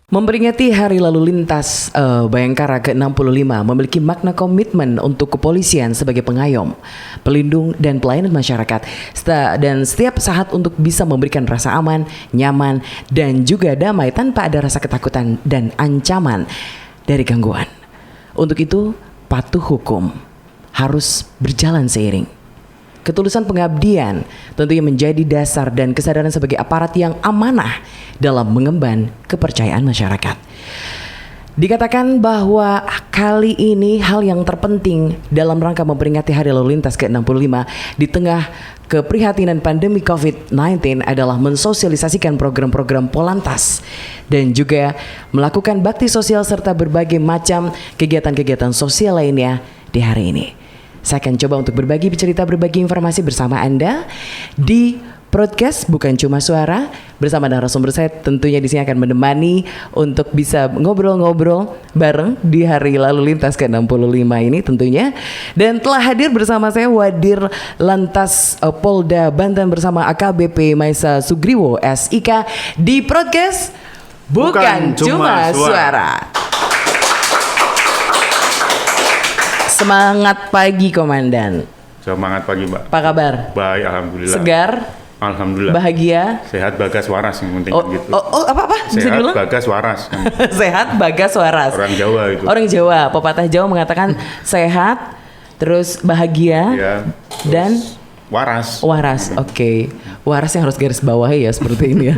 Memperingati Hari Lalu Lintas Bayangkara ke-65 memiliki makna komitmen untuk kepolisian sebagai pengayom, pelindung, dan pelayanan masyarakat. Dan setiap saat untuk bisa memberikan rasa aman, nyaman, dan juga damai tanpa ada rasa ketakutan dan ancaman dari gangguan. Untuk itu, patuh hukum harus berjalan seiring. Ketulusan pengabdian tentunya menjadi dasar dan kesadaran sebagai aparat yang amanah dalam mengemban kepercayaan masyarakat. Dikatakan bahwa kali ini hal yang terpenting dalam rangka memperingati Hari Lalu Lintas ke-65 di tengah keprihatinan pandemi COVID-19 adalah mensosialisasikan program-program Polantas dan juga melakukan bakti sosial serta berbagai macam kegiatan-kegiatan sosial lainnya di hari ini. Saya akan coba untuk berbagi cerita, berbagi informasi bersama Anda di podcast Bukan Cuma Suara bersama narasumber saya tentunya di sini akan menemani untuk bisa ngobrol-ngobrol bareng di Hari Lalu Lintas ke-65 ini tentunya. Dan telah hadir bersama saya Wadir Lantas Polda Banten bersama AKBP Maisa Sugriwo SIK di podcast Bukan Cuma Suara. Semangat pagi Komandan. Semangat pagi Mbak. Apa kabar? Baik, alhamdulillah. Segar? Alhamdulillah. Bahagia? Sehat bagas waras yang penting gitu. Apa? Bisa Sehat diulang? bagas waras. Sehat bagas waras. Orang Jawa itu. Orang Jawa, pepatah Jawa mengatakan sehat, terus bahagia, Ya, dan waras. waras. Oke. Waras yang harus garis bawahi ya seperti ini ya.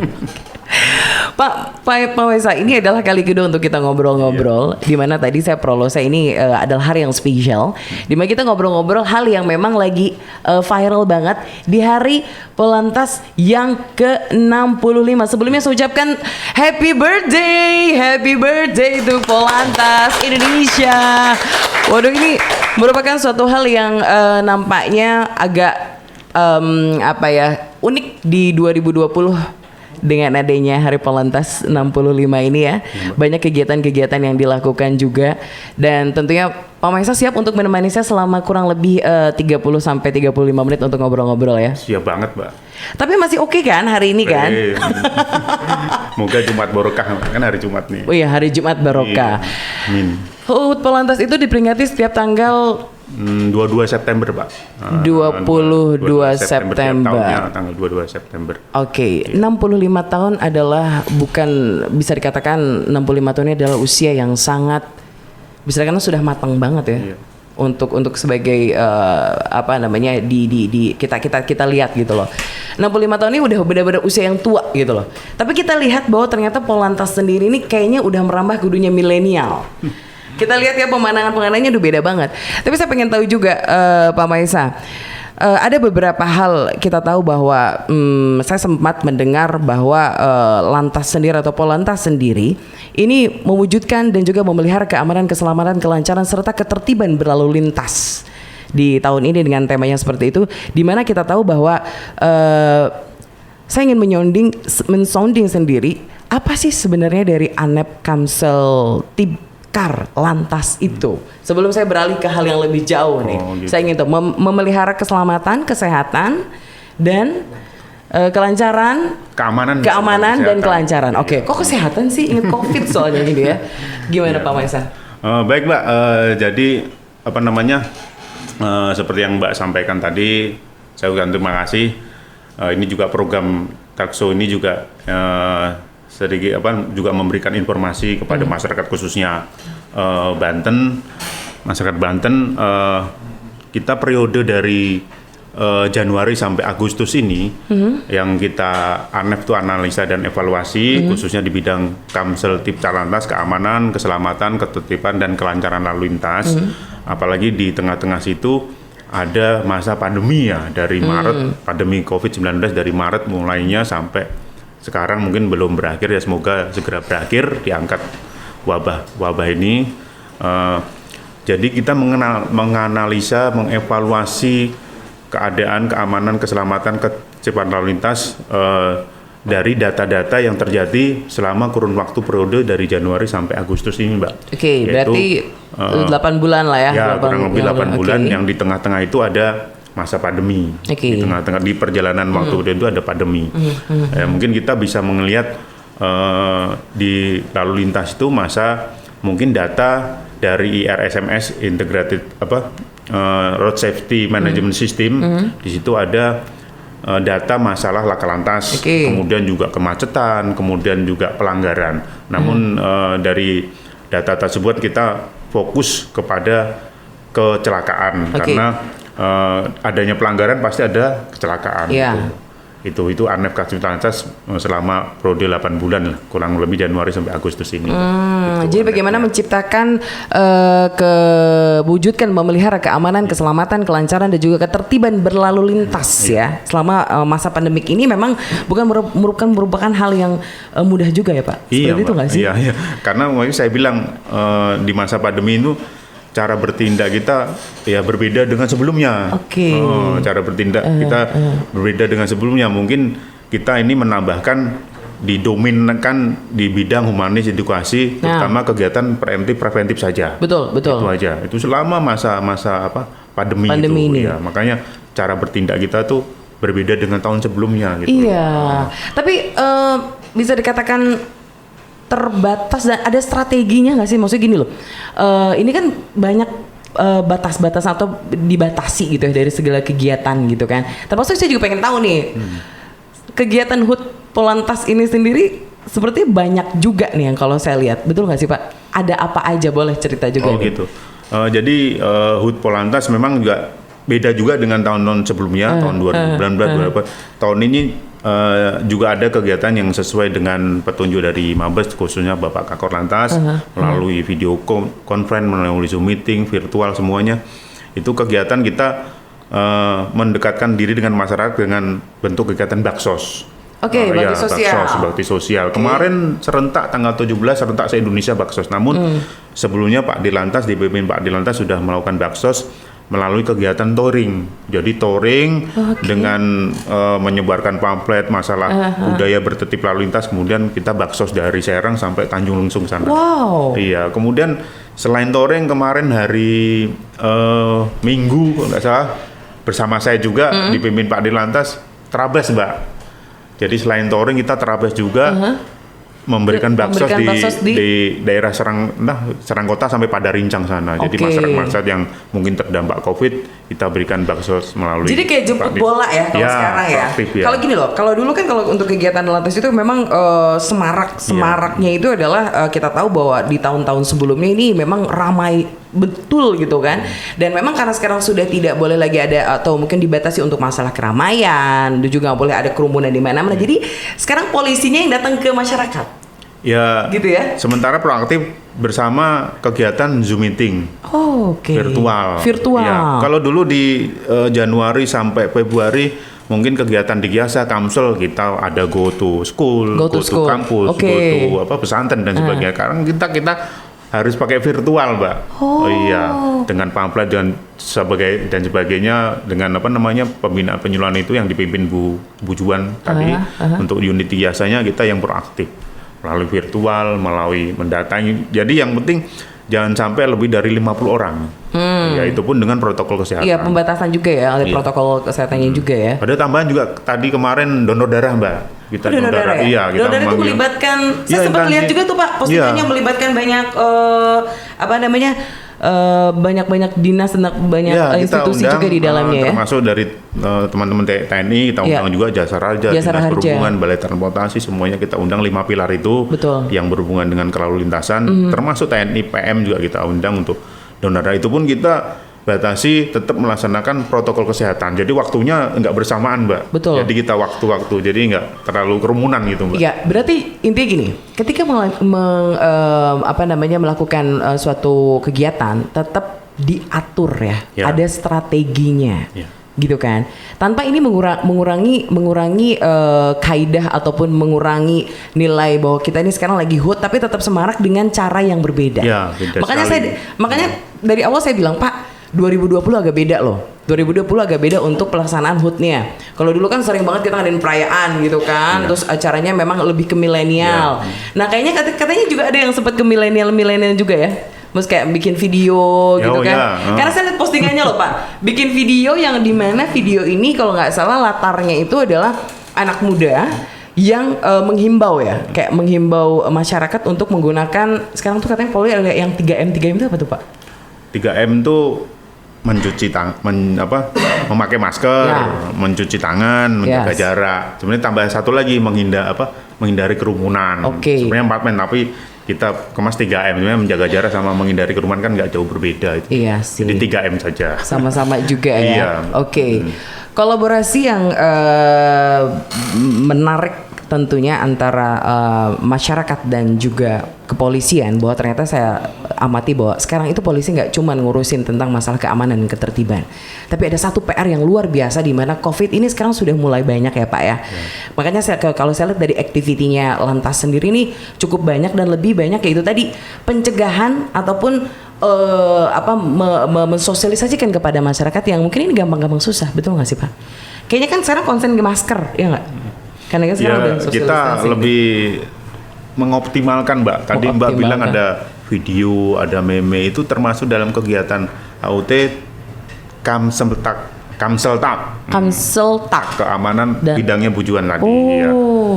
Pak Maisa, ini adalah kali kedua untuk kita ngobrol-ngobrol. Di mana tadi saya prolose ini adalah hari yang spesial. Di mana kita ngobrol-ngobrol hal yang memang lagi viral banget di Hari Polantas yang ke-65. Sebelumnya saya ucapkan happy birthday to Polantas Indonesia. Waduh, ini merupakan suatu hal yang nampaknya agak unik di 2020. Dengan adanya Hari Polantas 65 ini ya, banyak kegiatan-kegiatan yang dilakukan juga. Dan tentunya Pak Maisa siap untuk menemani saya selama kurang lebih 30-35 menit untuk ngobrol-ngobrol ya. Siap banget Mbak. Tapi masih oke kan hari ini kan? Moga Jumat Barokah, kan hari Jumat nih. Oh iya, hari Jumat Barokah. Amin. HUT Polantas itu diperingati setiap tanggal 22 September Pak. 22 September. Tahunnya tanggal 22 September. Oke, 65 tahun adalah bukan, bisa dikatakan 65 tahun ini adalah usia yang sangat, bisa dikatakan sudah matang banget ya. Iya. Untuk sebagai kita lihat gitu loh. 65 tahun ini udah benar-benar usia yang tua gitu loh. Tapi kita lihat bahwa ternyata Polantas sendiri ini kayaknya udah merambah ke dunia milenial. Kita lihat ya pemandangan-pemandangannya udah beda banget. Tapi saya pengen tahu juga Pak Maisa, ada beberapa hal kita tahu bahwa saya sempat mendengar bahwa Lantas sendiri atau Polantas sendiri ini mewujudkan dan juga memelihara keamanan, keselamatan, kelancaran serta ketertiban berlalu lintas di tahun ini dengan tema yang seperti itu. Di mana kita tahu bahwa saya ingin mensounding sendiri apa sih sebenarnya dari ANEP Kamsel Tibkar Lantas itu. Sebelum saya beralih ke hal yang lebih jauh nih, gitu. Saya ingin tahu memelihara keselamatan, kesehatan, dan kelancaran, keamanan dan kelancaran. Oke, kok kesehatan sih? Ingat COVID soalnya gitu ya. Gimana Pak Maisa? Baik Mbak, jadi seperti yang Mbak sampaikan tadi, saya ucapkan terima kasih. Ini juga program Talkshow ini juga sedikit juga memberikan informasi kepada masyarakat khususnya Banten, masyarakat Banten. Kita periode dari Januari sampai Agustus ini yang kita ANEP itu analisa dan evaluasi khususnya di bidang Kamsel Tibkar Lantas, keamanan, keselamatan, ketertiban dan kelancaran lalu lintas. Apalagi di tengah-tengah situ ada masa pandemi ya, dari Maret, pandemi COVID-19 dari Maret mulainya sampai sekarang mungkin belum berakhir ya, semoga segera berakhir diangkat wabah ini. Jadi kita menganalisa, mengevaluasi keadaan, keamanan, keselamatan, ketertiban lalu lintas dari data-data yang terjadi selama kurun waktu periode dari Januari sampai Agustus ini Mbak. Oke, berarti 8 bulan lah ya. Ya, kurang lebih 8 bulan yang di tengah-tengah itu ada masa pandemi. Di tengah-tengah di perjalanan waktu itu ada pandemi. Mungkin kita bisa melihat di lalu lintas itu masa mungkin data dari IRSMS Integrated Road Safety Management System. Di situ ada data masalah laka lantas, kemudian juga kemacetan, kemudian juga pelanggaran. Namun dari data tersebut kita fokus kepada kecelakaan karena adanya pelanggaran pasti ada kecelakaan. Itu Arnef Kasih Lantas selama periode 8 bulan lah, kurang lebih Januari sampai Agustus ini. Jadi bagaimana menciptakan wujudkan memelihara keamanan, keselamatan, kelancaran dan juga ketertiban berlalu lintas ya. Selama masa pandemik ini memang bukan merupakan hal yang mudah juga ya Pak. Seperti itu nggak sih? Iya. Karena saya bilang di masa pandemi itu cara bertindak kita ya berbeda dengan sebelumnya. Cara bertindak kita berbeda dengan sebelumnya. Mungkin kita ini menambahkan didominkan di bidang humanis edukasi, terutama kegiatan preventif saja. Betul. Itu aja. Itu selama masa pandemi itu. Ini. Ya, makanya cara bertindak kita tuh berbeda dengan tahun sebelumnya. Gitu. Iya. Tapi bisa dikatakan terbatas dan ada strateginya nggak sih? Maksudnya gini loh, ini kan banyak batas-batas atau dibatasi gitu ya dari segala kegiatan gitu kan. Termasuk saya juga pengen tahu nih, kegiatan HUT Polantas ini sendiri seperti banyak juga nih yang kalau saya lihat, betul nggak sih Pak? Ada apa aja, boleh cerita juga? Gitu. Jadi HUT Polantas memang juga beda juga dengan tahun-tahun sebelumnya, tahun 2019, tahun ini juga ada kegiatan yang sesuai dengan petunjuk dari Mabes, khususnya Bapak Kakor Lantas, melalui video conference, melalui Zoom meeting, virtual semuanya. Itu kegiatan kita mendekatkan diri dengan masyarakat dengan bentuk kegiatan baksos. Bakti sosial. Kemarin serentak tanggal 17 serentak se-Indonesia baksos. Namun sebelumnya Pak Dirlantas, dipimpin Pak Dirlantas sudah melakukan baksos melalui kegiatan touring. Jadi touring dengan menyebarkan pamflet masalah budaya bertertib lalu lintas, kemudian kita baksos dari Serang sampai Tanjung Lesung sana. Iya, kemudian selain touring kemarin hari Minggu kalau nggak salah bersama saya juga dipimpin Pak Dirlantas Trabes Mbak. Jadi selain touring kita Trabes juga. Memberikan baksos di daerah Serang Kota sampai pada Rincang sana. Jadi masyarakat yang mungkin terdampak COVID kita berikan baksos melalui. Jadi kayak jemput bola ya kalau sekarang ya. Kalau gini loh, kalau dulu kan kalau untuk kegiatan lantas itu memang semaraknya itu adalah kita tahu bahwa di tahun-tahun sebelumnya ini memang ramai betul gitu kan. Dan memang karena sekarang sudah tidak boleh lagi ada atau mungkin dibatasi untuk masalah keramaian, dan juga nggak boleh ada kerumunan di mana-mana. Jadi sekarang polisinya yang datang ke masyarakat. Ya, gitu ya. Sementara proaktif bersama kegiatan Zoom meeting virtual. Ya, kalau dulu di Januari sampai Februari mungkin kegiatan di Giasa Kamsel kita ada go to school, go to kampus, go to pesantren dan sebagainya. Sekarang kita harus pakai virtual, Mbak. Dengan pamflet dan sebagainya dengan pembinaan penyuluhan itu yang dipimpin Bu Juan tadi. Untuk unit Giasanya kita yang proaktif. Melalui virtual, melalui mendatangi. Jadi yang penting jangan sampai lebih dari 50 orang. Ya itu pun dengan protokol kesehatan. Iya, pembatasan juga ya, ada protokol kesehatannya juga ya. Ada tambahan juga tadi kemarin donor darah, Mbak. Kita donor darah. Iya, kita donor darah itu melibatkan, saya sempat lihat juga tuh Pak, postingannya melibatkan banyak banyak dinas, banyak institusi juga di dalamnya ya. Termasuk dari teman-teman TNI, kita undang juga Jasa Raja, Dinas Perhubungan, Balai Transportasi, semuanya kita undang 5 pilar itu. Yang berhubungan dengan kelalu lintasan, termasuk TNI, PM juga kita undang untuk donor darah. Itu pun kita batasi tetap melaksanakan protokol kesehatan. Jadi waktunya nggak bersamaan, Mbak. Jadi kita waktu-waktu, jadi nggak terlalu kerumunan gitu, Mbak. Iya, berarti intinya gini, ketika melakukan suatu kegiatan tetap diatur ya. Ada strateginya. Gitu kan, tanpa ini mengurangi kaidah ataupun mengurangi nilai bahwa kita ini sekarang lagi HUT tapi tetap semarak dengan cara yang berbeda. Makanya dari awal saya bilang, Pak, 2020 agak beda loh. 2020 agak beda untuk pelaksanaan HUT-nya. Kalau dulu kan sering banget kita ngadain perayaan gitu kan, terus acaranya memang lebih ke milenial. Nah kayaknya katanya juga ada yang sempat ke milenial juga ya. Terus kayak bikin video gitu kan. Karena saya lihat postingannya loh Pak, bikin video yang dimana video ini kalau nggak salah latarnya itu adalah anak muda yang menghimbau ya, kayak menghimbau masyarakat untuk menggunakan, sekarang tuh katanya Polri ada yang 3M itu apa tuh Pak? 3M tuh mencuci memakai masker, mencuci tangan, menjaga jarak. Sebenarnya tambah satu lagi menghindari kerumunan. Sebenarnya 4M tapi kita kemas 3M, sebenarnya menjaga jarak sama menghindari kerumunan kan nggak jauh berbeda itu. Iya sih. Jadi 3M saja. Sama-sama juga ya. Iya. Kolaborasi yang menarik tentunya antara masyarakat dan juga kepolisian, bahwa ternyata saya amati bahwa sekarang itu polisi nggak cuma ngurusin tentang masalah keamanan dan ketertiban, tapi ada satu PR yang luar biasa di mana COVID ini sekarang sudah mulai banyak ya Pak ya. Makanya kalau saya lihat dari aktivitinya Lantas sendiri ini cukup banyak dan lebih banyak yaitu tadi pencegahan ataupun mensosialisasikan kepada masyarakat yang mungkin ini gampang-gampang susah, betul nggak sih Pak? Kayaknya kan sekarang konsen ke masker, ya nggak? Karena kan sekarang udah sosialisasi. Kita lebih mengoptimalkan Mbak. Tadi Mbak bilang ada video, ada meme, itu termasuk dalam kegiatan AUT Kamseltak. Keamanan bidangnya Bujuan tadi ya.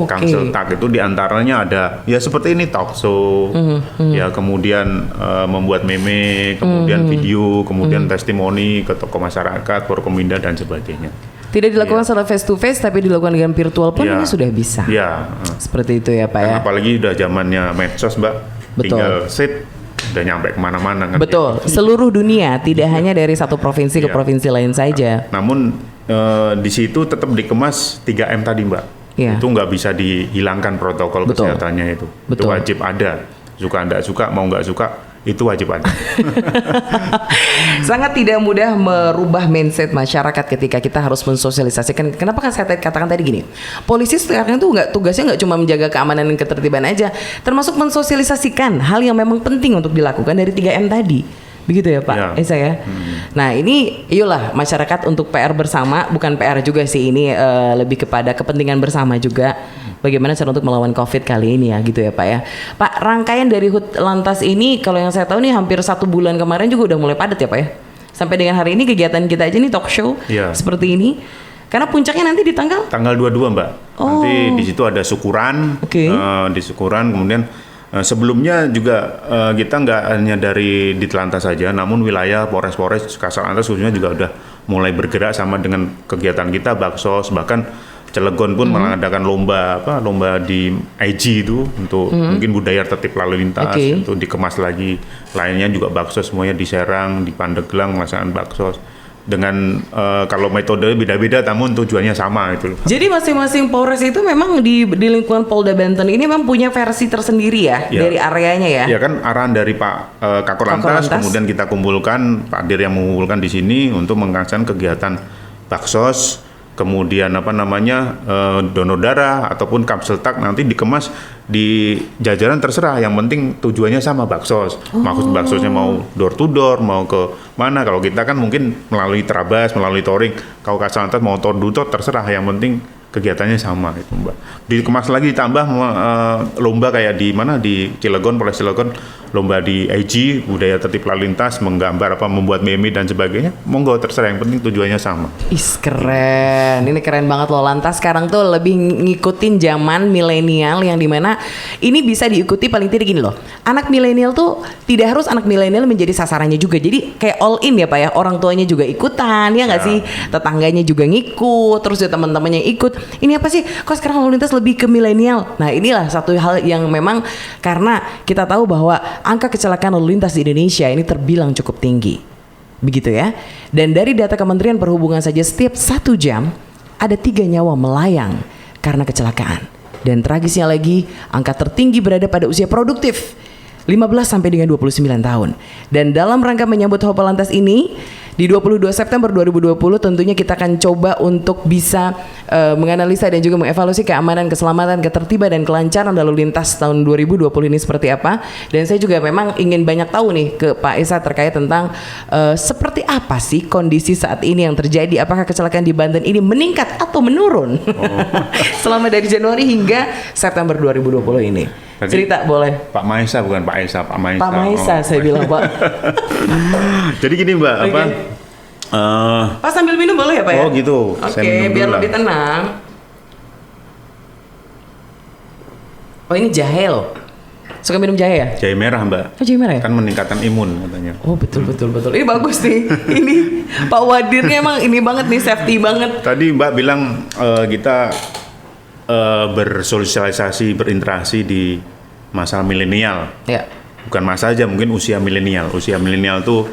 Kamseltak itu diantaranya ada ya seperti ini talk show, ya kemudian membuat meme, kemudian video, kemudian testimoni ke tokoh masyarakat, Forkominda dan sebagainya. Tidak dilakukan secara face to face tapi dilakukan dengan virtual pun ini sudah bisa. Seperti itu ya Pak ya. Apalagi udah zamannya medsos Mbak. Tinggal udah nyampe kemana-mana kan. Betul. Seluruh dunia, tidak hanya dari satu provinsi ke provinsi lain saja. Namun di situ tetap dikemas 3M tadi Mbak. Itu nggak bisa dihilangkan protokol kesehatannya itu. Itu wajib ada. Suka nggak suka, mau nggak suka, itu wajib ada. Sangat tidak mudah merubah mindset masyarakat ketika kita harus mensosialisasikan. Kenapa kan saya katakan tadi gini, polisi sekarang itu tugasnya nggak cuma menjaga keamanan dan ketertiban aja, termasuk mensosialisasikan hal yang memang penting untuk dilakukan dari 3M tadi. Begitu ya Pak Esa ya. Nah ini iyalah masyarakat untuk PR bersama, bukan PR juga sih ini, lebih kepada kepentingan bersama juga. Bagaimana cara untuk melawan COVID kali ini ya gitu ya Pak ya. Pak, rangkaian dari HUT Lantas ini kalau yang saya tahu nih hampir 1 bulan kemarin juga udah mulai padat ya Pak ya. Sampai dengan hari ini kegiatan kita aja nih talk show seperti ini. Karena puncaknya nanti di tanggal 22 Mbak. Nanti di situ ada syukuran, di syukuran kemudian sebelumnya juga kita nggak hanya dari Ditlantas saja, namun wilayah Polres Kasat-Lantas khususnya juga udah mulai bergerak sama dengan kegiatan kita, Baksos, bahkan Cilegon pun mengadakan lomba di IG itu untuk mungkin budaya tertib lalu lintas, untuk dikemas lagi. Lainnya juga Baksos semuanya di Serang, di Pandeglang melaksanakan Baksos. Dengan kalau metode beda-beda namun tujuannya sama itu. Jadi masing-masing Polres itu memang di lingkungan Polda Banten ini memang punya versi tersendiri ya dari areanya ya. Ya kan arahan dari Pak Kakor Lantas, kemudian kita kumpulkan Pak Dir yang mengumpulkan di sini untuk melaksanakan kegiatan Baksos, kemudian donor darah ataupun Kamseltak nanti dikemas di jajaran terserah, yang penting tujuannya sama Baksos. Maksud Baksosnya mau door to door, mau ke mana, kalau kita kan mungkin melalui Terabas, melalui Toring, kalau Kasat Lantas mau door to door terserah, yang penting kegiatannya sama itu Mbak. Dikemas lagi ditambah lomba kayak di Cilegon, Polres Cilegon, lomba di IG budaya tertib lalu lintas, menggambar membuat meme dan sebagainya, monggo terserah, yang penting tujuannya sama. Keren, ini keren banget loh. Lantas sekarang tuh lebih ngikutin zaman milenial, yang dimana ini bisa diikuti paling tidak gini loh, anak milenial tuh tidak harus anak milenial menjadi sasarannya juga, jadi kayak all in ya Pak ya, orang tuanya juga ikutan ya nggak sih, tetangganya juga ngikut, terus ya teman-temannya ikut. Ini apa sih? Kok sekarang lalu lintas lebih ke milenial? Nah inilah satu hal yang memang karena kita tahu bahwa angka kecelakaan lalu lintas di Indonesia ini terbilang cukup tinggi. Begitu ya. Dan dari data Kementerian Perhubungan saja setiap 1 jam ada 3 nyawa melayang karena kecelakaan. Dan tragisnya lagi angka tertinggi berada pada usia produktif 15 sampai dengan 29 tahun. Dan dalam rangka menyambut HUT Lantas ini di 22 September 2020 tentunya kita akan coba untuk bisa menganalisa dan juga mengevaluasi keamanan, keselamatan, ketertiban dan kelancaran lalu lintas tahun 2020 ini seperti apa. Dan saya juga memang ingin banyak tahu nih ke Pak Esa terkait tentang seperti apa sih kondisi saat ini yang terjadi. Apakah kecelakaan di Banten ini meningkat atau menurun selama dari Januari hingga September 2020 ini. Cerita boleh. Pak Maesa bukan Pak Esa, Pak Maesa. Pak Maesa saya bilang Pak. Jadi gini Mbak, Pak sambil minum boleh ya Pak ya? Oh gitu. Oke, biar lebih tenang. Oh ini jahe loh. Suka minum jahe ya? Jahe merah Mbak. Oh jahe merah ya? Kan meningkatkan imun katanya. Oh betul. Ini bagus nih. Ini Pak Wadirnya emang ini banget nih, safety banget. Tadi Mbak bilang kita bersosialisasi, berinteraksi di masa milenial. Ya. Bukan masa aja, mungkin usia milenial. Usia milenial tuh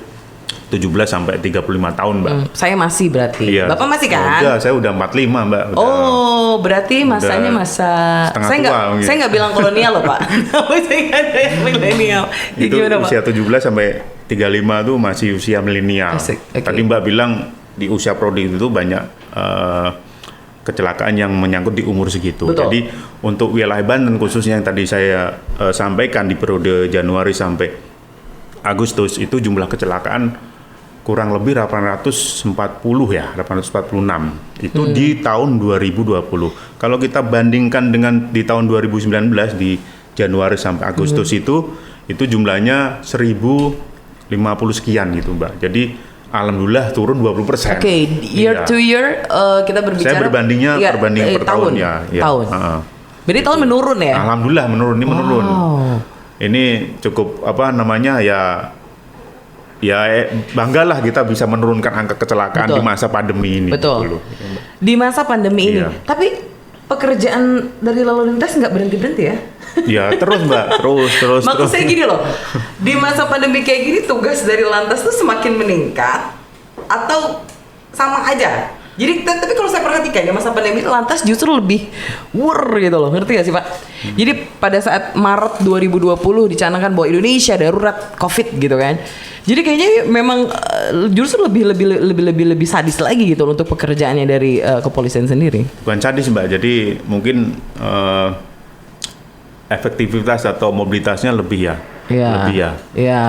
17 sampai 35 tahun, Mbak. Saya masih berarti. Iya. Bapak masih kan? Udah, saya udah 45, Mbak. Udah, Oh, berarti masanya masa setengah tua mungkin. saya nggak bilang kolonial loh, Pak. Tapi saya nggak ada yang milenial. Ya, itu gimana, Pak? usia 17 sampai 35 tuh masih usia milenial. Asik, oke. Tadi Mbak bilang di usia produktif itu banyak kecelakaan yang menyangkut di umur segitu. Betul. Jadi untuk wilayah Banten khususnya yang tadi saya sampaikan di periode Januari sampai Agustus itu jumlah kecelakaan kurang lebih 846 itu di tahun 2020. Kalau kita bandingkan dengan di tahun 2019 di Januari sampai Agustus itu jumlahnya 1050 sekian gitu Mbak. Jadi alhamdulillah turun 20%. Oke, year Iya. to year kita berbicara. Saya berbandingnya perbandingan per tahun ya. Tahun. Berarti tahun menurun ya? Alhamdulillah menurun, ini menurun. Wow. Ini cukup banggalah kita bisa menurunkan angka kecelakaan Betul. di masa pandemi ini. Betul. Gitu loh. Di masa pandemi ini. Iya. Tapi pekerjaan dari lalu lintas nggak berhenti ya? Ya terus Mbak, terus. Maksud saya gini loh, di masa pandemi kayak gini tugas dari lantas tuh semakin meningkat atau sama aja? Jadi tapi kalau saya perhatikan di masa pandemi lantas justru lebih gitu loh, ngerti gak sih Pak? Jadi pada saat Maret 2020 dicanangkan bahwa Indonesia darurat COVID gitu kan. Jadi kayaknya memang justru lebih sadis lagi gitu loh untuk pekerjaannya dari kepolisian sendiri. Bukan sadis Mbak, jadi mungkin efektivitas atau mobilitasnya lebih ya. Lebih ya.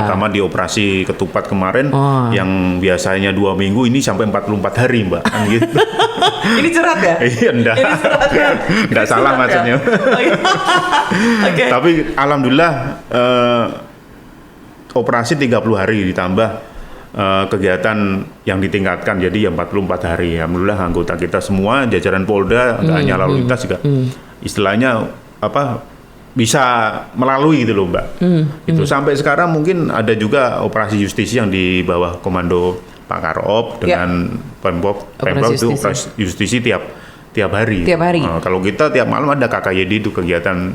Pertama di operasi ketupat kemarin yang biasanya 2 minggu ini sampai 44 hari Mbak kan gitu. Ini curhat ya? Iya enggak. Ini curhat ya? Enggak salah maksudnya. Oh, iya. Oke. Tapi alhamdulillah operasi 30 hari ditambah kegiatan yang ditingkatkan jadi ya 44 hari. Alhamdulillah anggota kita semua jajaran Polda enggak hanya lalu lintas juga istilahnya bisa melalui gitu loh Mbak. Itu sampai sekarang mungkin ada juga operasi justisi yang di bawah komando Pak Karop dengan Pemprov itu operasi justisi tiap hari. Tiap hari. Kalau kita tiap malam ada KKYD itu kegiatan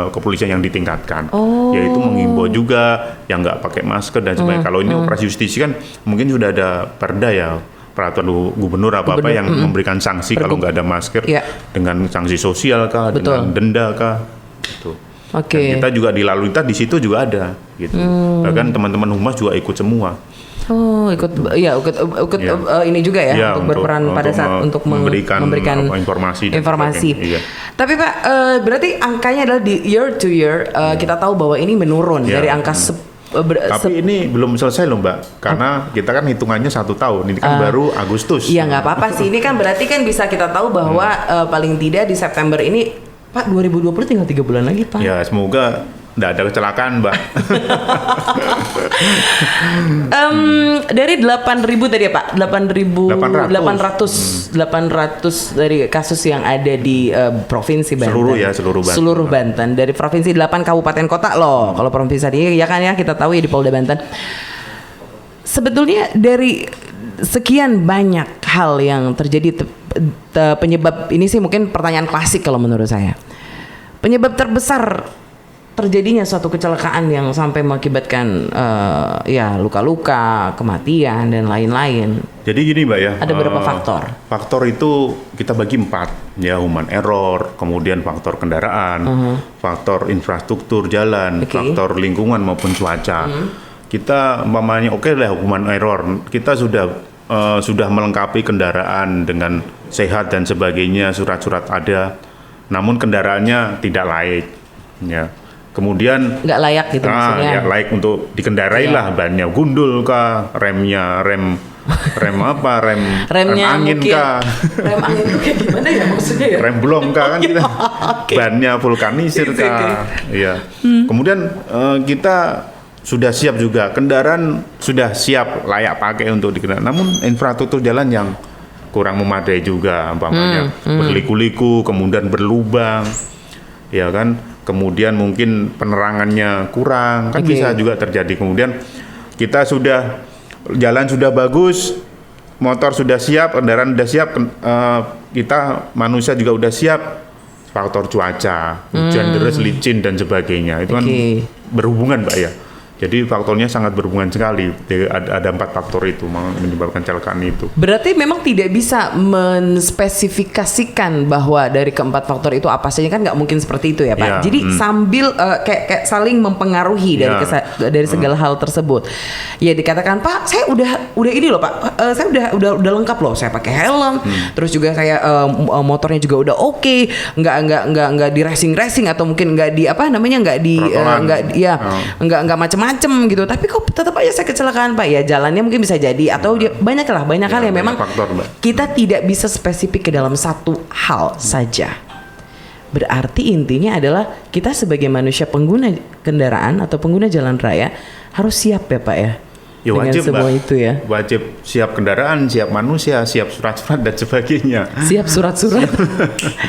kepolisian yang ditingkatkan, yaitu mengimbau juga yang nggak pakai masker dan sebagainya. Kalau ini operasi justisi kan mungkin sudah ada perda ya. Peraturan gubernur apa-apa yang memberikan sanksi kalau nggak ada masker dengan sanksi sosial kah, dengan denda kah. Gitu. Oke. Dan kita juga di lalu lintas di situ juga ada gitu. Bahkan teman-teman humas juga ikut semua. Oh, ikut ini juga ya, untuk berperan pada saat untuk memberikan informasi. Iya. Tapi Pak, berarti angkanya adalah di year to year kita tahu bahwa ini menurun dari angka tapi ini belum selesai loh Mbak, karena kita kan hitungannya 1 tahun, ini kan baru Agustus. Iya nggak apa-apa sih, ini kan berarti kan bisa kita tahu bahwa paling tidak di September ini Pak 2020 tinggal 3 bulan lagi Pak. Ya semoga nggak ada kecelakaan Mbak. Dari 8.000 tadi ya Pak, 800 dari kasus yang ada di provinsi Banten. Seluruh Banten. Dari provinsi 8 kabupaten kota loh. Kalau provinsi tadi ya kan ya kita tahu ya di Polda Banten. Sebetulnya dari sekian banyak hal yang terjadi penyebab ini sih mungkin pertanyaan klasik kalau menurut saya. Penyebab terbesar terjadinya suatu kecelakaan yang sampai mengakibatkan luka-luka, kematian dan lain-lain. Jadi gini Mbak ya. Ada beberapa faktor. Faktor itu kita bagi 4 ya, human error, kemudian faktor kendaraan, faktor infrastruktur jalan, faktor lingkungan maupun cuaca. Kita umpamanya lah human error, kita sudah melengkapi kendaraan dengan sehat dan sebagainya, surat-surat ada, namun kendaraannya tidak layak, ya. Kemudian nggak layak gitu maksudnya. Ya layak untuk dikendarai lah, bannya gundul kah, remnya rem angin mungkin, kah, rem angin kayak gimana ya maksudnya ya? Rem blong kah kan kita, bannya vulkanisir kah, ya. Kemudian kita sudah siap juga, kendaraan sudah siap layak pakai untuk dikendarai, namun infrastruktur jalan yang kurang memadai juga, umpamanya berliku-liku, kemudian berlubang, ya kan, kemudian mungkin penerangannya kurang, kan Oke. bisa juga terjadi. Kemudian kita jalan sudah bagus, motor sudah siap, kendaraan sudah siap, kita manusia juga udah siap. Faktor cuaca, hujan deras, licin dan sebagainya itu kan Oke. berhubungan, Mbak ya. Jadi faktornya sangat berhubungan sekali. Ada 4 faktor itu menyebabkan kecelakaan itu. Berarti memang tidak bisa menspesifikasikan bahwa dari keempat faktor itu apa saja, kan nggak mungkin seperti itu ya Pak. Ya, Jadi sambil kayak saling mempengaruhi dari Ya. dari segala hal tersebut. Ya dikatakan Pak, saya udah ini loh Pak, saya udah lengkap loh, saya pakai helm, terus juga saya motornya juga udah oke, nggak di racing atau mungkin nggak di apa namanya nggak di Trotolan. nggak macem-macem gitu. Tapi kok tetap aja saya kecelakaan Pak. Ya jalannya mungkin bisa jadi atau banyak hal yang banyak memang faktor, Mbak. kita tidak bisa spesifik ke dalam satu hal saja. Berarti intinya adalah kita sebagai manusia pengguna kendaraan atau pengguna jalan raya harus siap ya Pak ya. Ya Dengan wajib, semua Mbak. itu ya. Wajib siap kendaraan, siap manusia, siap surat-surat dan sebagainya. Siap surat-surat.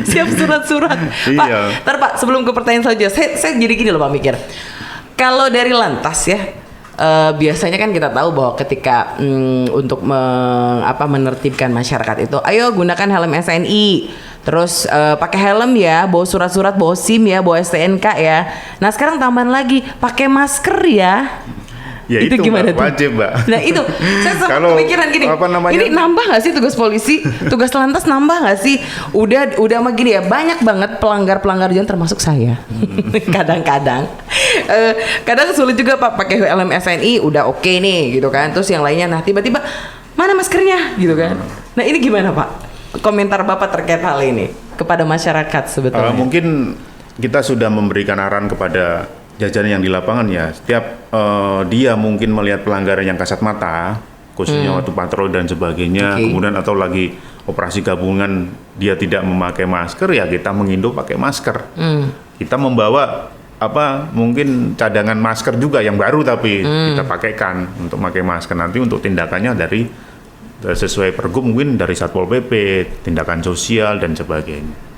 Siap surat-surat. Pak, Iya. ntar Pak, sebelum ke pertanyaan selanjutnya, saya jadi gini loh Pak mikir. Kalau dari lantas ya, biasanya kan kita tahu bahwa ketika untuk menertibkan masyarakat itu, ayo gunakan helm SNI, terus pakai helm ya, bawa surat-surat, bawa SIM ya, bawa STNK ya. Nah sekarang tambahan lagi, pakai masker ya. Ya itu gimana Mbak, tuh? wajib, Mbak. Nah itu saya sempat Kalau, kepikiran gini, apa namanya? ini nambah nggak sih tugas polisi, tugas lantas nambah nggak sih? Udah mah gini ya, banyak banget pelanggar jalan termasuk saya. Kadang-kadang, kadang sulit juga Pak pakai helm SNI udah oke nih gitu kan, terus yang lainnya, nah tiba-tiba mana maskernya gitu kan? Nah ini gimana Pak? Komentar Bapak terkait hal ini kepada masyarakat sebetulnya? Mungkin kita sudah memberikan arahan kepada jajaran yang di lapangan ya. Setiap dia mungkin melihat pelanggaran yang kasat mata, khususnya waktu patroli dan sebagainya, Oke. kemudian atau lagi operasi gabungan dia tidak memakai masker, ya kita mengimbau pakai masker. Kita membawa mungkin cadangan masker juga yang baru, tapi kita pakaikan untuk pakai masker. Nanti untuk tindakannya dari sesuai pergub mungkin dari Satpol PP, tindakan sosial dan sebagainya.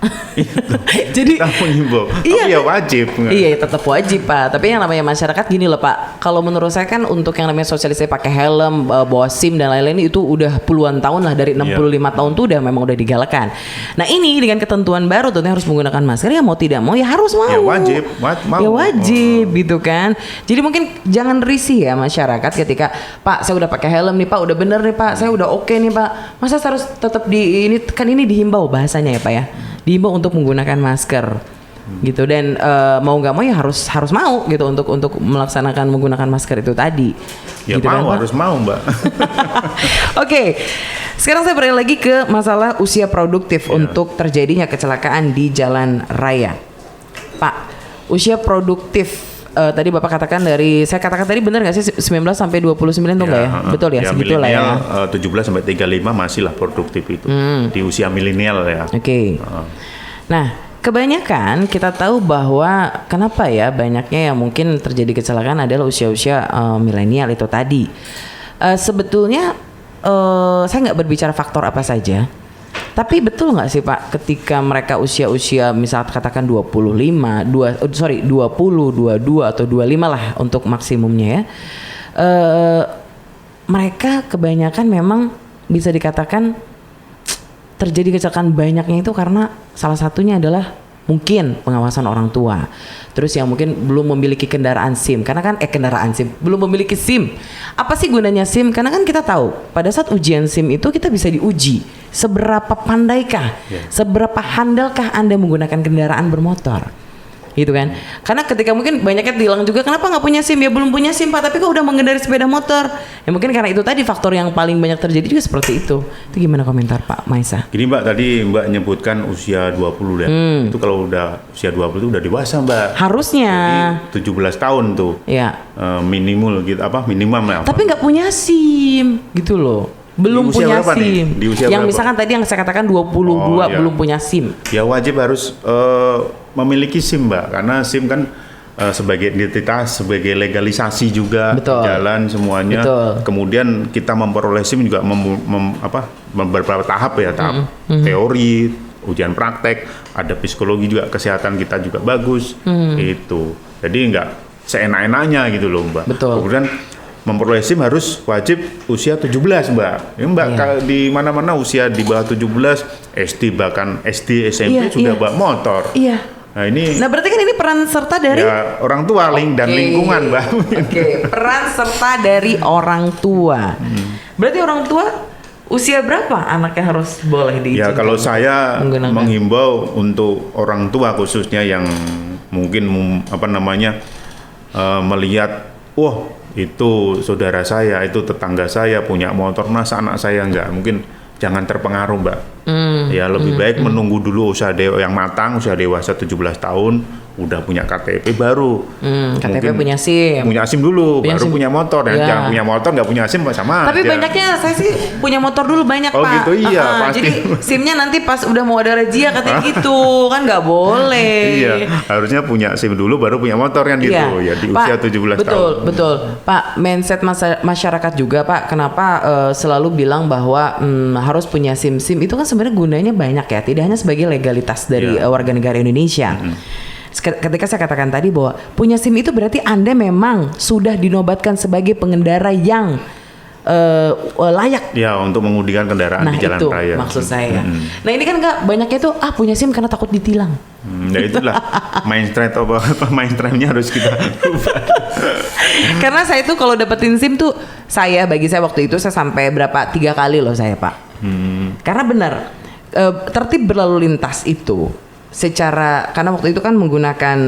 Jadi Kita mengimbau, Iya. tapi ya wajib. iya tetap wajib Pak. Tapi yang namanya masyarakat gini loh Pak. Kalau menurut saya kan untuk yang namanya sosialisasi pakai helm, bawa SIM dan lain-lain itu udah puluhan tahun lah, dari 65 tahun tuh memang udah digalakan. Nah ini dengan ketentuan baru tentunya harus menggunakan masker, ya mau tidak mau ya harus mau. Ya wajib, mau. Ya wajib gitu kan. Jadi mungkin jangan risih ya masyarakat ketika Pak saya udah pakai helm nih Pak, udah bener nih Pak, saya udah oke nih Pak. Masa saya harus tetap ini kan ini dihimbau bahasanya ya Pak ya. Dihimbau untuk menggunakan masker gitu, dan mau nggak mau ya harus mau gitu untuk melaksanakan menggunakan masker itu tadi. Ya gitu mau, Pak? harus mau, Mbak. Oke, sekarang saya beralih lagi ke masalah usia produktif Ya. untuk terjadinya kecelakaan di jalan raya. Pak, usia produktif tadi Bapak katakan saya katakan tadi benar nggak sih 19 sampai 29 tuh nggak ya? Betul ya, segitulah ya. Milenial 17 sampai 35 masih lah produktif itu. Di usia milenial ya. Oke. Nah, kebanyakan kita tahu bahwa kenapa ya banyaknya yang mungkin terjadi kecelakaan adalah usia-usia milenial itu tadi. Sebetulnya saya nggak berbicara faktor apa saja. Tapi betul nggak sih Pak, ketika mereka usia-usia misal katakan 20, 22 atau 25 lah untuk maksimumnya ya. Mereka kebanyakan memang bisa dikatakan terjadi kecelakaan banyaknya itu karena salah satunya adalah mungkin pengawasan orang tua. Terus yang mungkin belum memiliki kendaraan SIM, karena kan belum memiliki SIM. Apa sih gunanya SIM? Karena kan kita tahu pada saat ujian SIM itu kita bisa diuji seberapa pandaikah, seberapa handalkah Anda menggunakan kendaraan bermotor. Gitu kan? Karena ketika mungkin banyaknya bilang juga kenapa nggak punya SIM, ya belum punya SIM Pak, tapi kok udah mengendarai sepeda motor. Ya mungkin karena itu tadi faktor yang paling banyak terjadi juga seperti itu. Itu gimana komentar Pak Maisa? Gini Mbak, tadi Mbak nyebutkan usia 20 ya. Itu kalau udah usia 20 itu udah dewasa Mbak. Harusnya. Jadi 17 tahun tuh. Ya. Minimal gitu minimum ya. Tapi nggak punya SIM gitu loh. Belum Di usia punya berapa nih? SIM. Di usia yang berapa? misalkan tadi yang saya katakan 22 iya. belum punya SIM. Ya wajib harus memiliki SIM Mbak, karena SIM kan sebagai identitas, sebagai legalisasi juga. Betul. Jalan semuanya. Betul. Kemudian kita memperoleh SIM juga beberapa tahap ya, tahap teori, ujian praktek, ada psikologi juga, kesehatan kita juga bagus, itu. Jadi nggak seenak-enaknya gitu loh Mbak. Betul. Kemudian memperoleh SIM harus wajib usia 17 Mbak. Ya, Mbak di mana-mana usia di bawah 17, SD bahkan SD, SMP sudah bawa motor. Iya. Nah berarti kan ini peran serta dari ya, orang tua dan lingkungan Mbak. Peran serta dari orang tua. Berarti orang tua usia berapa anaknya harus boleh diizinkan? Ya kalau saya menghimbau untuk orang tua khususnya yang mungkin melihat, wah itu saudara saya, itu tetangga saya punya motor, masa anak saya enggak, mungkin jangan terpengaruh Mbak. Ya lebih baik menunggu dulu usia yang matang, usia dewasa 17 tahun, udah punya KTP baru. KTP punya SIM. Punya SIM dulu, baru SIM. Punya motor. Dan jangan punya motor nggak punya SIM sama. Tapi banyaknya saya sih punya motor dulu banyak Pak. Oh gitu iya pasti. Jadi SIM-nya nanti pas udah mau ada razia katanya gitu, kan nggak boleh. Iya, harusnya punya SIM dulu baru punya motor kan gitu. Ya di usia 17 tahun. Betul. Pak, mindset masyarakat juga Pak, kenapa selalu bilang bahwa harus punya SIM itu kan sebenarnya gunanya banyak ya, tidak hanya sebagai legalitas dari warga negara Indonesia. Ketika saya katakan tadi bahwa punya SIM itu berarti Anda memang sudah dinobatkan sebagai pengendara yang layak. Ya, untuk mengemudikan kendaraan di jalan raya. Maksud saya. Nah ini kan nggak banyaknya itu punya SIM karena takut ditilang. Ya itulah mainstreamnya harus kita ubah. Karena saya tuh kalau dapetin SIM tuh bagi saya waktu itu saya sampai 3 kali loh saya Pak. Karena benar tertib berlalu lintas itu karena waktu itu kan menggunakan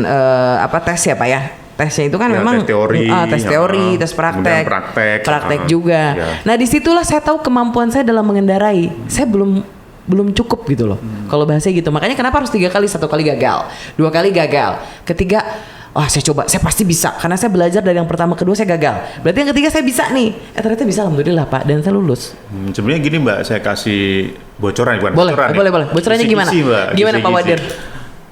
tes ya Pak ya. Tesnya itu kan memang tes teori, tes praktek juga. Ya. Nah disitulah saya tahu kemampuan saya dalam mengendarai. Saya belum cukup gitu loh. Kalau bahasanya gitu. Makanya kenapa harus 3 kali, 1 kali gagal, 2 kali gagal, ketiga saya coba, saya pasti bisa. Karena saya belajar dari yang pertama, kedua saya gagal. Berarti yang ketiga saya bisa nih. Ternyata bisa, alhamdulillah Pak, dan saya lulus. Sebenarnya gini Mbak, saya kasih bocoran. Boleh. Bocorannya gimana? Gimana Pak Wadir?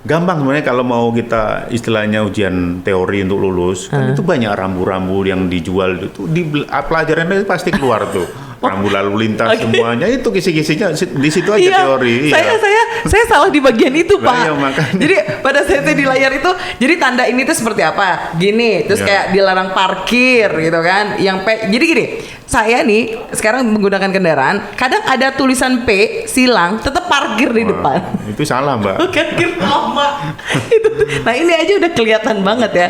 Gampang sebenarnya kalau mau kita istilahnya ujian teori untuk lulus, kan itu banyak rambu-rambu yang dijual itu di pelajarannya pasti keluar tuh. Rambu lalu lintas semuanya itu kisi-kisinya di situ aja teori. Saya salah di bagian itu Pak. Ya, jadi pada saat di layar itu, jadi tanda ini tuh seperti apa? Gini, terus kayak dilarang parkir gitu kan. Jadi gini, saya nih sekarang menggunakan kendaraan, kadang ada tulisan P silang, tetap parkir di depan. Itu salah Mbak. Parkir lama. Nah ini aja udah kelihatan banget ya.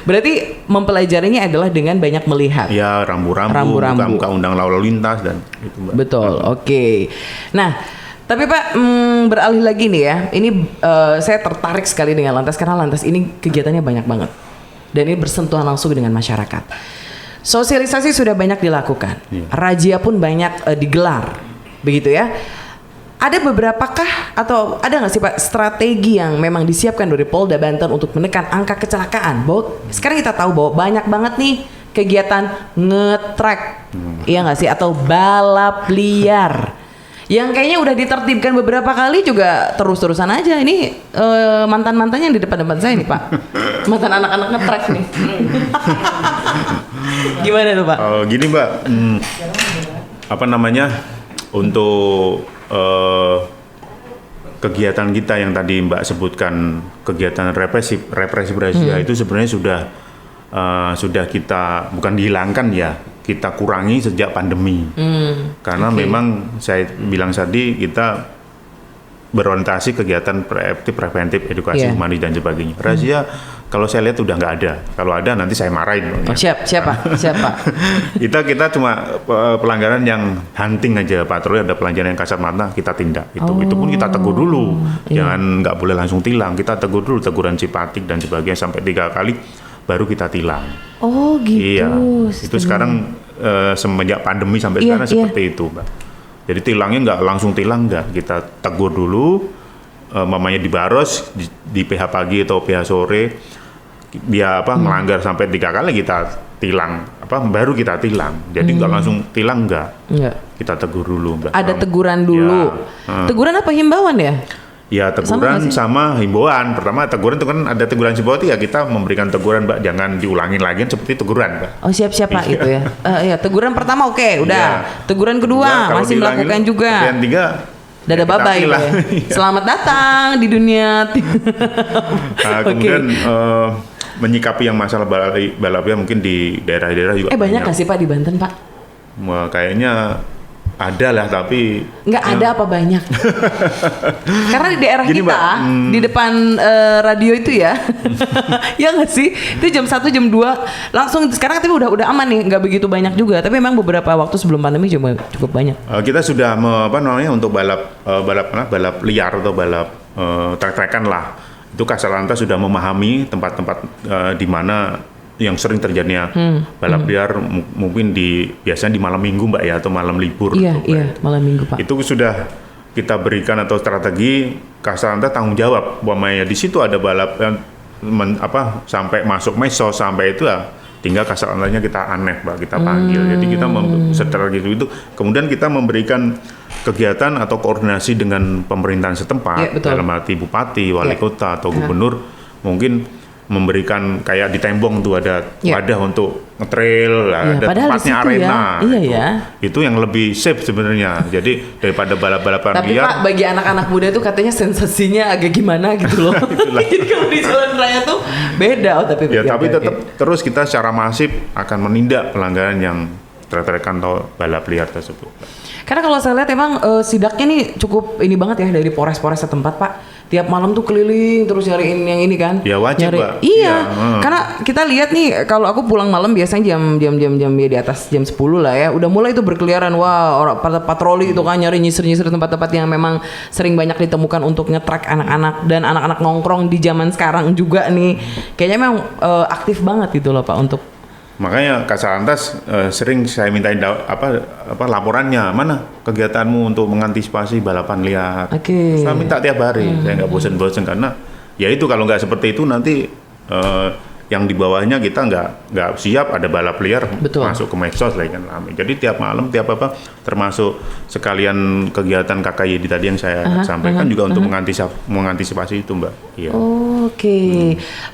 Berarti mempelajarinya adalah dengan banyak melihat. Ya rambu-rambu. Buka undang lalu lintas dan itu Mbak. Betul, oke. Nah, tapi Pak beralih lagi nih ya. Ini saya tertarik sekali dengan Lantas karena Lantas ini kegiatannya banyak banget. Dan ini bersentuhan langsung dengan masyarakat. Sosialisasi sudah banyak dilakukan. Razia pun banyak digelar. Begitu ya. Ada beberapakah atau ada nggak sih Pak strategi yang memang disiapkan dari Polda Banten untuk menekan angka kecelakaan? Bahwa sekarang kita tahu bahwa banyak banget nih kegiatan nge-track, iya nggak sih, atau balap liar yang kayaknya udah ditertibkan beberapa kali juga terus-terusan aja. Ini mantan-mantannya yang di depan-depan saya nih Pak, mantan anak-anak nge-track nih. Gimana tuh Pak? Gini Mbak, untuk kegiatan kita yang tadi Mbak sebutkan, kegiatan represif razia itu sebenarnya sudah kita bukan dihilangkan ya, kita kurangi sejak pandemi. Karena memang saya bilang tadi kita berorientasi kegiatan preventif, edukasi humanis dan sebagainya. Razia kalau saya lihat udah nggak ada. Kalau ada nanti saya marahin. Siapa? kita cuma pelanggaran yang hunting aja, patroli, ada pelanggaran yang kasat mata kita tindak. Itu pun kita tegur dulu. Jangan nggak boleh langsung tilang. Kita tegur dulu, teguran simpatik dan sebagainya sampai 3 kali baru kita tilang. Oh gitu. Iya. Itu sekarang semenjak pandemi sampai sekarang seperti itu, Mbak. Jadi tilangnya nggak langsung tilang, nggak. Kita tegur dulu, mamanya dibaros di PH pagi atau PH sore. Dia melanggar sampai 3 kali kita tilang, baru kita tilang. Jadi nggak langsung tilang, nggak. Kita tegur dulu, Mbak. Ada teguran dulu. Teguran apa himbauan ya? Ya teguran sama himbauan. Pertama teguran itu kan ada teguran himbauan, ya kita memberikan teguran, Mbak, jangan diulangin lagi seperti teguran, Mbak. Oh siap Pak itu ya. Ya teguran pertama udah. Teguran kedua masih melakukan juga. Yang 3 Dadah kita bye-bye pilih lah. ya. Selamat datang di dunia. Nah, kemudian menyikapi yang masalah balap liar mungkin di daerah-daerah juga Banyak nggak sih Pak di Banten Pak? Wah, kayaknya ada lah, tapi Nggak ada apa banyak? Karena di daerah Gini, kita, Mbak, di depan radio itu ya, ya nggak sih? Itu jam 1, jam 2, langsung sekarang tapi udah aman nih, nggak begitu banyak juga. Tapi memang beberapa waktu sebelum pandemi juga cukup banyak. kita sudah untuk balap liar atau balap trek-trekan lah. Itu Kasal-Lantas sudah memahami tempat-tempat di mana yang sering terjadinya balap liar, mungkin biasanya di malam minggu Mbak ya, atau malam libur. Iya, malam minggu Pak. Itu sudah kita berikan atau strategi Kasal-Lantas tanggung jawab, umpamanya di situ ada balap yang sampai masuk medsos sampai itu ya, tinggal Kasal-Lantasnya kita Mbak, kita panggil. Jadi kita strategi itu, kemudian kita memberikan kegiatan atau koordinasi dengan pemerintahan setempat, dalam arti bupati, wali kota atau gubernur, mungkin memberikan kayak di Tembong tuh ada wadah untuk ngetrail, ada tempatnya arena. Itu yang lebih safe sebenarnya. Jadi daripada balap-balapan tapi liar. Pak, bagi anak-anak muda tuh katanya sensasinya agak gimana gitu loh. Jadi kalau di jalan raya tuh beda. Tapi tetap terus kita secara masif akan menindak pelanggaran yang trek-trekan atau balap liar tersebut. Karena kalau saya lihat emang sidaknya nih cukup ini banget ya dari Polres-Polres setempat Pak. Tiap malam tuh keliling terus nyariin yang ini kan. Ya wajib Pak. Iya. Karena kita lihat nih kalau aku pulang malam biasanya jam ya di atas jam 10 lah ya. Udah mulai itu berkeliaran. Wah, orang patroli itu kan nyari nyisir-nyisir tempat-tempat yang memang sering banyak ditemukan untuk nge-track anak-anak dan anak-anak nongkrong di zaman sekarang juga nih. Kayaknya memang aktif banget gitu loh Pak untuk. Makanya Kasal-Lantas sering saya mintain laporannya, mana kegiatanmu untuk mengantisipasi balapan liar. Saya minta tiap hari, saya nggak bosan-bosan karena ya itu kalau nggak seperti itu nanti yang di bawahnya kita nggak siap ada balap liar masuk ke medsos lagi kan rame. Jadi tiap malam termasuk sekalian kegiatan KKYD tadi yang saya sampaikan juga untuk mengantisipasi itu Mbak. Iya.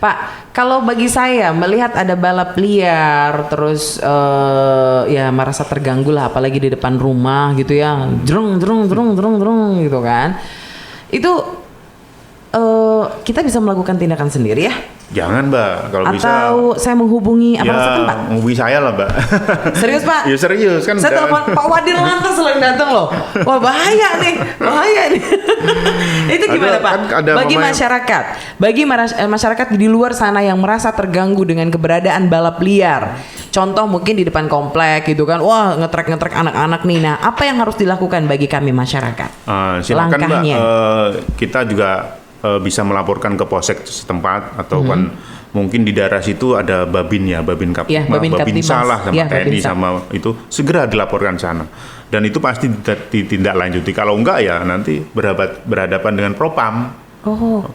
Pak, kalau bagi saya melihat ada balap liar terus ya merasa terganggu lah, apalagi di depan rumah gitu ya, drung gitu kan. Itu kita bisa melakukan tindakan sendiri ya? Jangan Mbak, kalau atau bisa. Atau saya menghubungi aparat setempat? Menghubungi saya lah Mbak. Serius Pak? Ya serius kan. Saya telepon Pak Wadil Lantas selain datang loh. Wah bahaya nih. Itu gimana Pak? Bagi masyarakat di luar sana yang merasa terganggu dengan keberadaan balap liar. Contoh mungkin di depan komplek gitu kan. Wah ngetrek anak-anak nih. Nah apa yang harus dilakukan bagi kami masyarakat? Silakan langkahnya. Mbak, kita juga bisa melaporkan ke polsek setempat atau kan mungkin di daerah situ ada babin salah sama TNI sama itu segera dilaporkan sana dan itu pasti ditindaklanjuti. Kalau enggak ya nanti berhadapan dengan propam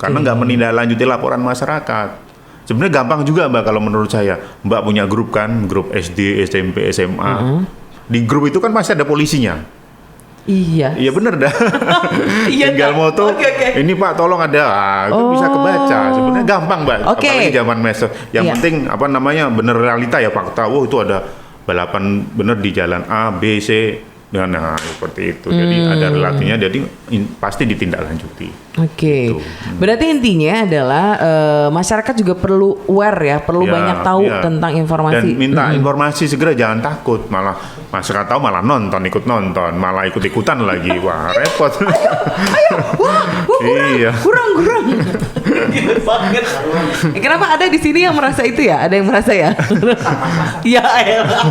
karena nggak menindaklanjuti laporan masyarakat. Sebenarnya gampang juga Mbak kalau menurut saya. Mbak punya grup kan, grup SD, SMP, SMA. Di grup itu kan pasti ada polisinya. Iya bener dah. Tinggal moto. Ini Pak tolong ada. Itu bisa kebaca. Sebenarnya gampang Mbak. Apalagi zaman medsos. Yang penting bener realita ya fakta. Itu ada balapan bener di jalan A, B, C. Nah seperti itu. Jadi ada relasinya. Jadi pasti ditindaklanjuti. Gitu. Berarti intinya adalah masyarakat juga perlu aware ya, perlu banyak tahu tentang informasi. Dan minta informasi segera, jangan takut. Malah masyarakat tahu malah ikut nonton, malah ikut-ikutan lagi. Wah repot. Ayo, kurang. Gitu banget. Kenapa ada di sini yang merasa itu ya? Ada yang merasa ya? Ya elah.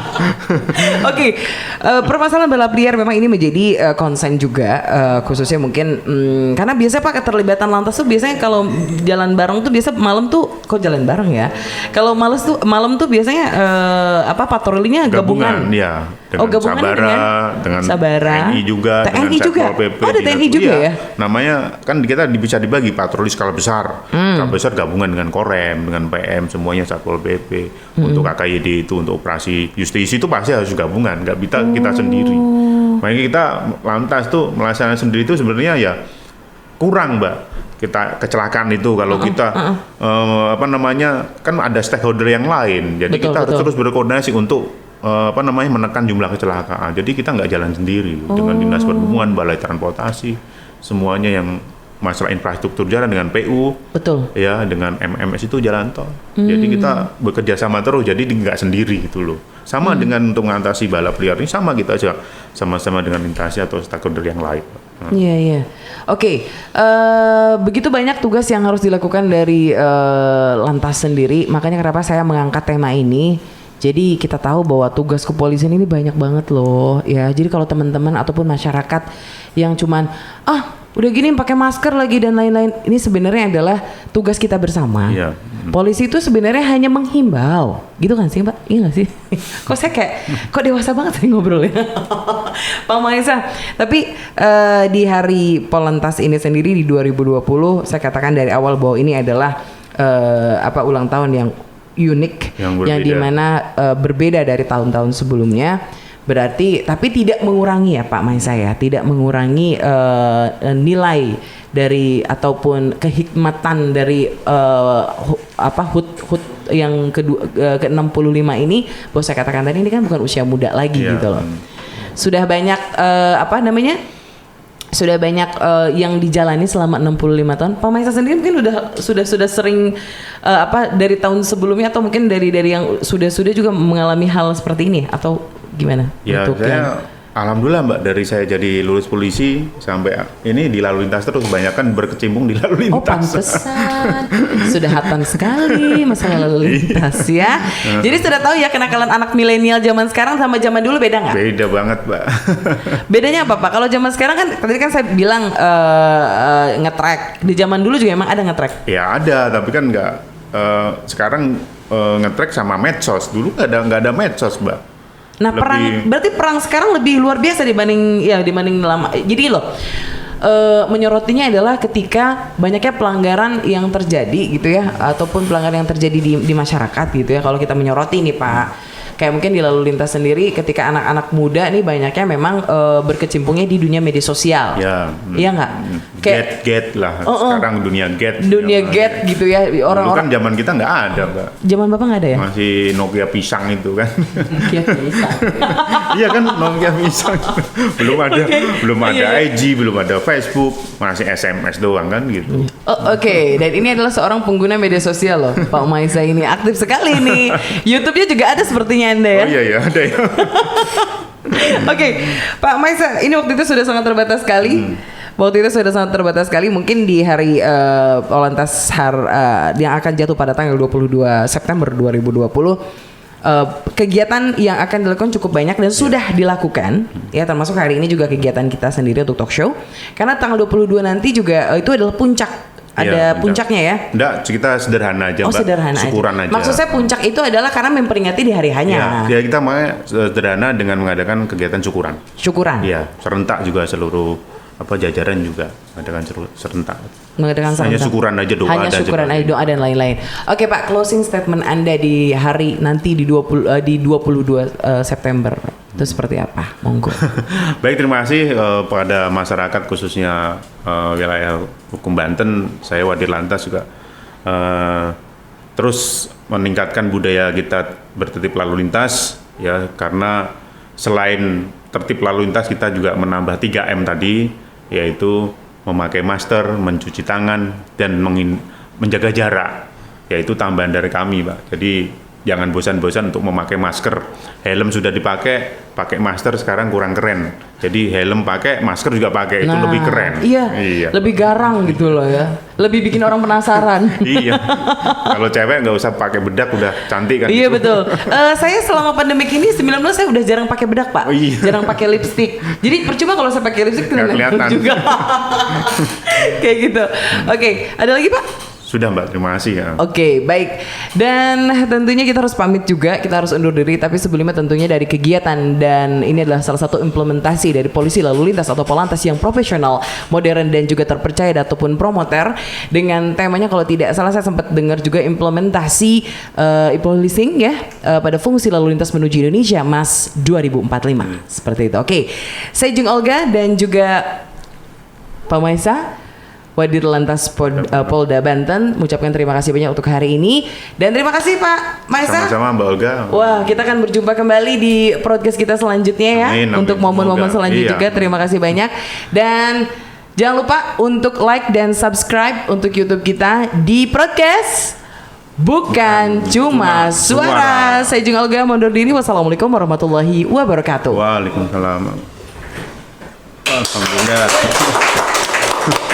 Permasalahan balap liar memang ini menjadi konsen juga, khususnya mungkin karena biasa Pak keterlibatan lantas tuh biasanya kalau jalan bareng tuh biasa malam tuh jalan bareng ya. Kalau malam tuh biasanya patrolinya gabungan. Ya. Dengan gabungan dengan Sabara. TNI juga, TNI dengan juga. Satpol PP. Ada TNI juga ya. Namanya kan kita bisa dibagi patroli skala besar. Skala besar gabungan dengan Korem, dengan PM, semuanya Satpol PP. Untuk KKYD itu, untuk operasi justisi itu pasti harus gabungan, nggak bisa kita sendiri. Makanya kita lantas tuh melaksanakan sendiri itu sebenarnya ya kurang Mbak. Kita kecelakaan itu kalau kita kan ada stakeholder yang lain. Jadi kita harus terus berkoordinasi untuk menekan jumlah kecelakaan. Jadi kita nggak jalan sendiri dengan Dinas Perhubungan, Balai Transportasi, semuanya yang masalah infrastruktur jalan dengan PU, Betul. ya dengan MMS itu jalan tol. Jadi kita bekerja sama terus, jadi nggak sendiri gitu loh. Sama dengan untuk mengatasi balap liar ini sama kita aja, sama-sama dengan lintasi atau stakeholder yang lain. Iya, iya. Oke, begitu banyak tugas yang harus dilakukan dari Lantas sendiri, makanya kenapa saya mengangkat tema ini. Jadi kita tahu bahwa tugas kepolisian ini banyak banget loh, ya. Jadi kalau teman-teman ataupun masyarakat yang cuman udah gini pakai masker lagi dan lain-lain, ini sebenarnya adalah tugas kita bersama. Iya. Polisi itu sebenarnya hanya menghimbau, gitu kan sih Mbak? Iya nggak sih? Kok saya kok dewasa banget sih ngobrolnya, Pak Maesa. Tapi di hari Polantas ini sendiri di 2020, saya katakan dari awal bahwa ini adalah ulang tahun yang unik, yang dimana berbeda dari tahun-tahun sebelumnya. Berarti, tapi tidak mengurangi ya Pak Maesa ya, tidak mengurangi nilai dari ataupun kehikmatan dari HUT yang ke-65 ini. Bahwa saya katakan tadi ini kan bukan usia muda lagi gitu loh. Sudah banyak sudah banyak yang dijalani selama 65 tahun. Pak Maesa sendiri mungkin sudah sering dari tahun sebelumnya atau mungkin dari yang sudah juga mengalami hal seperti ini atau gimana? Ya, alhamdulillah Mbak, dari saya jadi lulus polisi sampai ini di lalu lintas terus, kebanyakan berkecimpung di lalu lintas. Oh pantesan, sudah hatam sekali masalah lalu lintas ya. Jadi sudah tahu ya kenakalan anak milenial zaman sekarang sama zaman dulu beda nggak? Beda banget Mbak. Bedanya apa Pak? Kalau zaman sekarang kan tadi kan saya bilang nge-track. Di zaman dulu juga emang ada nge-track? Ya ada, tapi kan nggak. Sekarang nge-track sama medsos, dulu nggak ada medsos Mbak. Nah, berarti perang sekarang lebih luar biasa dibanding lama. Jadi loh, menyorotinya adalah ketika banyaknya pelanggaran yang terjadi gitu ya, ataupun pelanggaran yang terjadi di masyarakat gitu ya. Kalau kita menyoroti nih Pak, kayak mungkin di lalu lintas sendiri ketika anak-anak muda nih banyaknya memang berkecimpungnya di dunia media sosial. Ya. Iya nggak? Get lah. Sekarang dunia get. Dunia get gitu ya. Orang-orang kan zaman kita nggak ada Mbak. Zaman Bapak nggak ada ya? Masih Nokia pisang itu kan. Nokia pisang. Iya kan, Nokia pisang. belum ada IG, belum ada Facebook, masih SMS doang kan gitu. Oke. Dan ini adalah seorang pengguna media sosial loh, Pak Maesa ini aktif sekali nih. YouTube-nya juga ada sepertinya Anda ya. Oh iya ada ya. Oke, Pak Maesa, ini waktu itu sudah sangat terbatas sekali. Mungkin di hari Polantas yang akan jatuh pada tanggal 22 September 2020, kegiatan yang akan dilakukan cukup banyak dan sudah dilakukan ya, termasuk hari ini juga kegiatan kita sendiri untuk talk show. Karena tanggal 22 nanti juga itu adalah puncak. Ada puncaknya ya? Enggak, kita sederhana aja Mbak. Sederhana syukuran aja. Maksud saya puncak itu adalah karena memperingati di hari hanya. Ya kita mau sederhana dengan mengadakan kegiatan syukuran. Iya, serentak juga seluruh jajaran juga mengadakan serentak. serentak. Hanya syukuran aja, doa. Hanya syukuran aja, doa dan lain-lain. Oke Pak, closing statement Anda di hari nanti di 22 September itu seperti apa? Monggo. Baik, terima kasih pada masyarakat khususnya wilayah hukum Banten. Saya Wadir Lantas juga terus meningkatkan budaya kita bertertib lalu lintas ya, karena selain tertib lalu lintas kita juga menambah 3M tadi, yaitu memakai masker, mencuci tangan, dan menjaga jarak. Yaitu tambahan dari kami, Pak. Jadi jangan bosan-bosan untuk memakai masker. Helm sudah dipakai, pakai masker sekarang kurang keren. Jadi helm pakai, masker juga pakai, itu lebih keren. Iya, lebih garang gitu loh ya. Lebih bikin orang penasaran. Iya. Kalau cewek nggak usah pakai bedak, udah cantik kan. Iya betul. Saya selama pandemik ini 19 saya udah jarang pakai bedak Pak. Jarang pakai lipstik. Jadi percuma kalau saya pakai lipstik kelihatan juga. Kayak gitu. Oke, ada lagi Pak? Sudah Mbak, terima kasih ya. Oke, baik. Dan tentunya kita harus pamit juga, kita harus undur diri. Tapi sebelumnya tentunya dari kegiatan, dan ini adalah salah satu implementasi dari polisi lalu lintas atau Polantas yang profesional, modern, dan juga terpercaya ataupun promoter. Dengan temanya kalau tidak salah saya sempat dengar juga implementasi e-policing ya, pada fungsi lalu lintas menuju Indonesia MAS 2045. Seperti itu. Oke, saya Jung Olga dan juga Pak Maesa, Wadir Lantas Polda Banten, mengucapkan terima kasih banyak untuk hari ini. Dan terima kasih Pak Maesa. Sama-sama Mbak Olga. Wah, kita akan berjumpa kembali di podcast kita selanjutnya ya. Amin. Untuk momen-momen selanjutnya juga. Terima kasih banyak. Dan Jangan lupa untuk like dan subscribe untuk YouTube kita di podcast Bukan Cuma Suara. Saya Jung Olga mundur diri. Wassalamualaikum warahmatullahi wabarakatuh. Waalaikumsalam. Alhamdulillah.